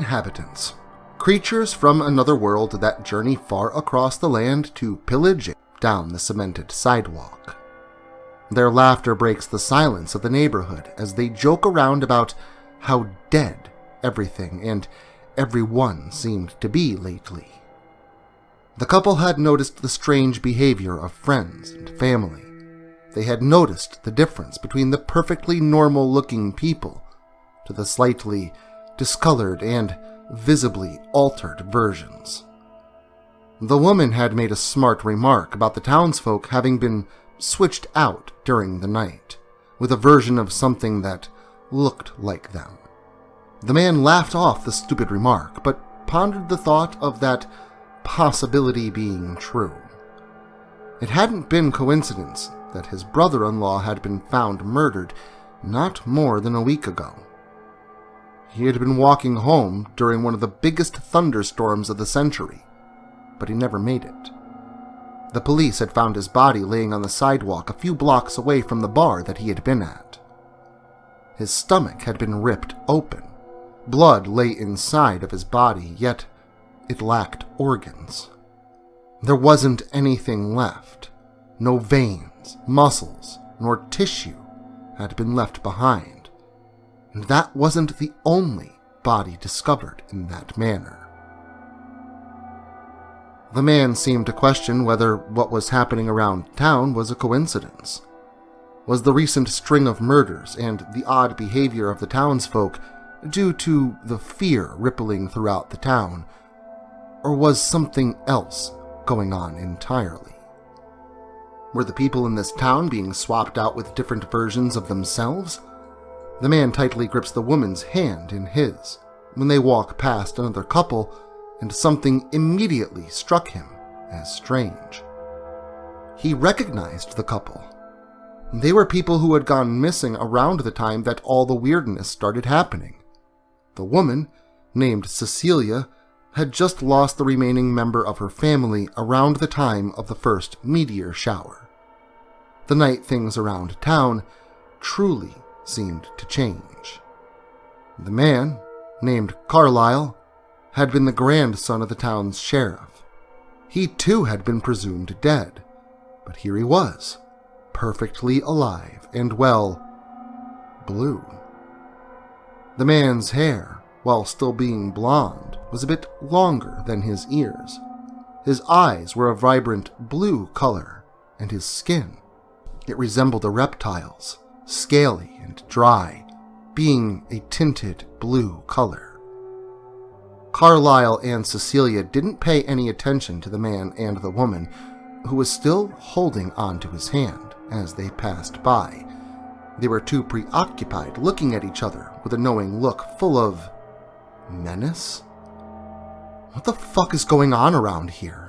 Inhabitants, creatures from another world that journey far across the land to pillage down the cemented sidewalk. Their laughter breaks the silence of the neighborhood as they joke around about how dead everything and everyone seemed to be lately. The couple had noticed the strange behavior of friends and family. They had noticed the difference between the perfectly normal-looking people to the slightly discolored and visibly altered versions. The woman had made a smart remark about the townsfolk having been switched out during the night, with a version of something that looked like them. The man laughed off the stupid remark, but pondered the thought of that possibility being true. It hadn't been coincidence that his brother-in-law had been found murdered not more than a week ago. He had been walking home during one of the biggest thunderstorms of the century, but he never made it. The police had found his body laying on the sidewalk a few blocks away from the bar that he had been at. His stomach had been ripped open. Blood lay inside of his body, yet it lacked organs. There wasn't anything left. No veins, muscles, nor tissue had been left behind. And that wasn't the only body discovered in that manner. The man seemed to question whether what was happening around town was a coincidence. Was the recent string of murders and the odd behavior of the townsfolk due to the fear rippling throughout the town, or was something else going on entirely? Were the people in this town being swapped out with different versions of themselves? The man tightly grips the woman's hand in his when they walk past another couple, and something immediately struck him as strange. He recognized the couple. They were people who had gone missing around the time that all the weirdness started happening. The woman, named Cecilia, had just lost the remaining member of her family around the time of the first meteor shower. The night things around town truly seemed to change. The man, named Carlyle, had been the grandson of the town's sheriff. He too had been presumed dead, but here he was, perfectly alive and, well, blue. The man's hair, while still being blonde, was a bit longer than his ears. His eyes were a vibrant blue color, and his skin, it resembled a reptile's, scaly and dry, being a tinted blue color. Carlyle and Cecilia didn't pay any attention to the man and the woman, who was still holding onto his hand as they passed by. They were too preoccupied looking at each other with a knowing look full of menace. What the fuck is going on around here?